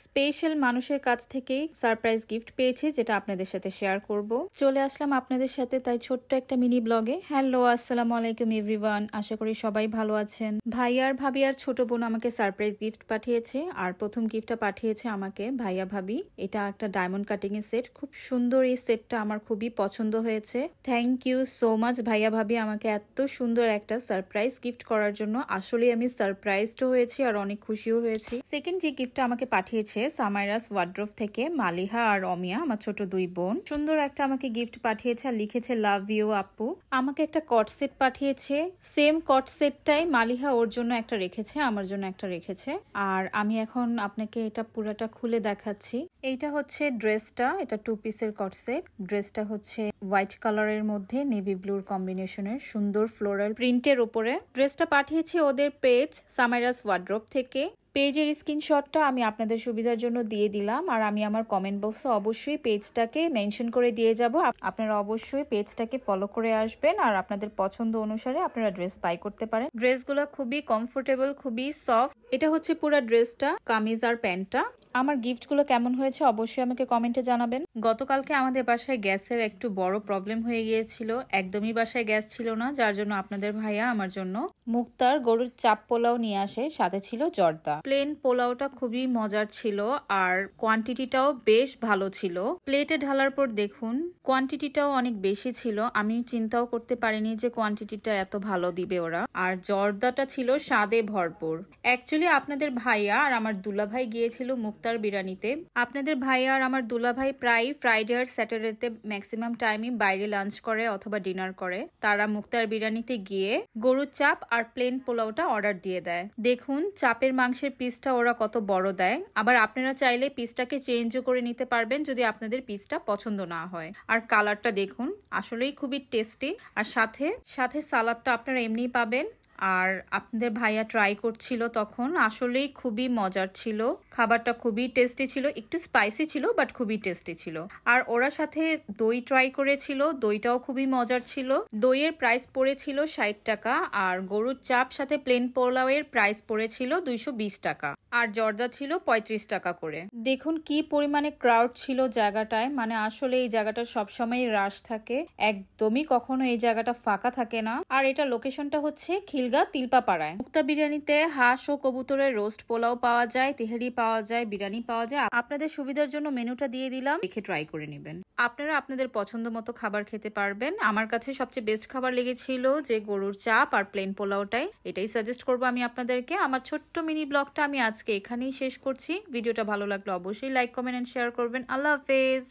Special মানুষের কাছ থেকেই সারপ্রাইজ গিফট পেয়েছি, যেটা আপনাদের সাথে শেয়ার করব। চলে আসলাম আপনাদের সাথে তাই ছোট্ট একটা মিনি ব্লগে। হ্যালো, আসসালামু আলাইকুম এভরিওয়ান, আশা করি সবাই ভালো আছেন। ভাই আর ভাবি আর ছোট বোন আমাকে সারপ্রাইজ গিফট পাঠিয়েছে, আর প্রথম গিফটটা পাঠিয়েছে আমাকে ভাইয়া ভাবি। এটা একটা ডায়মন্ড কাটিং এর সেট, খুব সুন্দর। এই সেটটা আমার খুবই পছন্দ হয়েছে। থ্যাংক ইউ সো মাচ ভাইয়া ভাবি আমাকে এত সুন্দর একটা সারপ্রাইজ গিফট করার জন্য। আসলে আমি সারপ্রাইজড হয়েছি আর অনেক খুশিও হয়েছি। সেকেন্ড যে গিফটটা আমাকে পাঠিয়েছে সামাইরাস ওয়ার্ড্রোব থেকে মালিহা আর অমিয়া, আমার ছোট দুই বোন। সুন্দর একটা আমাকে গিফট পাঠিয়েছে আর লিখেছে লাভ ইউ আপু। আমাকে একটা কট সেট পাঠিয়েছে, সেম কট সেটটাই মালিহা ওর জন্য একটা রেখেছে, আমার জন্য একটা রেখেছে। আর আমি এখন আপনাকে এটা পুরাটা খুলে দেখাচ্ছি। এইটা হচ্ছে ড্রেসটা, এটা 2 পিসের কট সেট। ড্রেসটা হচ্ছে হোয়াইট কালারের মধ্যে নেভি ব্লুর কম্বিনেশনের সুন্দর ফ্লোরাল প্রিন্টের উপরে। ড্রেসটা পাঠিয়েছে ওদের পেজ সামাইরাস ওয়ার্ড্রোব থেকে। পেজের স্ক্রিনশটটা আমি আপনাদের সুবিধার জন্য দিয়ে দিলাম, আর আমি আমার কমেন্ট বক্সে অবশ্যই পেজটাকে মেনশন করে দিয়ে যাব। আপনারা অবশ্যই পেজটাকে ফলো করে আসবেন, আর আপনাদের পছন্দ অনুসারে আপনারা ড্রেস বাই করতে পারেন। ড্রেসগুলো খুবই কমফোর্টেবল, খুবই সফট। এটা হচ্ছে পুরো ড্রেসটা, কামিজ আর প্যান্টটা। আমার গিফটগুলো কেমন হয়েছে অবশ্যই আমাকে কমেন্টে জানাবেন। গতকালকে আমাদের বাসায় গ্যাসের একটু বড় প্রবলেম হয়ে গিয়েছিল, একদমই বাসায় গ্যাস ছিল না, যার জন্য আপনাদের ভাইয়া আমার জন্য মুক্তার গরুর চাপ পোলাও নিয়ে আসে, সাথে ছিল জর্দা। প্লেন পোলাওটা খুবই মজার ছিল আর কোয়ান্টিটিটাও বেশ ভালো ছিল। প্লেটে ঢালার পর দেখুন কোয়ান্টিটিটাও অনেক বেশি ছিল, আমি চিন্তাও করতে পারিনি যে কোয়ান্টিটিটা এত ভালো দিবে ওরা। আর জর্দাটা ছিল স্বাদে ভরপুর। অ্যাকচুয়ালি আপনাদের ভাইয়া আর আমার দুলাভাই গিয়েছিল মুক্তার বিরিয়ানিতে। আপনাদের ভাইয়া আর আমার দুলাভাই প্রায় ফ্রাইডে আর স্যাটারডেতে ম্যাক্সিমাম টাইমই বাইরে লাঞ্চ করে অথবা ডিনার করে। তারা মুক্তার বিরিয়ানিতে গিয়ে গরুর চাপ আর প্লেন পোলাওটা অর্ডার দিয়ে দেয়। দেখুন চাপের মাংসের পিসটা ওরা কত বড় দেয়। আবার আপনারা চাইলে পিসটাকে চেঞ্জও করে নিতে পারবেন যদি আপনাদের পিসটা পছন্দ না হয়। আর কালারটা দেখুন, আসলেই খুবই টেস্টি। আর সাথে সাথে সালাদটা আপনারা এমনিই পাবেন। আর আপনাদের ভাইয়া ট্রাই করছিল তখন, আসলেই খুবই মজার ছিল। খাবারটা খুবই টেস্টি ছিল, একটু স্পাইসি ছিল বাট খুবই টেস্টি ছিল। আর ওরা সাথে দই ট্রাই করেছিল, দইটাও খুবই মজার ছিল। দইয়ের প্রাইস পড়েছিল 60 টাকা, আর গরুর চাপ সাথে প্লেন পোলাও এর প্রাইস পড়েছিল 220 টাকা, আর জর্দা ছিল 35 টাকা করে। দেখুন কি পরিমাণে ক্রাউড ছিল জায়গাটায়, মানে আসলে এই জায়গাটা সবসময় রাশ থাকে, একদমই কখনো এই জায়গাটা ফাঁকা থাকে না। আর এটা লোকেশনটা হচ্ছে খিলগা তিলপাপাড়ায়। মুক্তা বিরিয়ানিতে হাঁস ও কবুতরের রোস্ট পোলাও পাওয়া যায়, তেহারি পাওয়া যায়, বিরিয়ানি পাওয়া যায়। আপনাদের সুবিধার জন্য মেনুটা দিয়ে দিলাম, দেখে ট্রাই করে নেবেন। আপনারা আপনাদের পছন্দ মতো খাবার খেতে পারবেন। আমার কাছে সবচেয়ে বেস্ট খাবার লেগেছিল যে গরুর চাপ আর প্লেন পোলাওটাই, এটাই সাজেস্ট করবো আমি আপনাদেরকে। আমার ছোট্ট মিনি ব্লগটা আমি আজকে এখানেই শেষ করছি। ভিডিওটা ভালো লাগলে অবশ্যই লাইক, কমেন্ট এন্ড শেয়ার করবেন। আল্লাহ হাফেজ।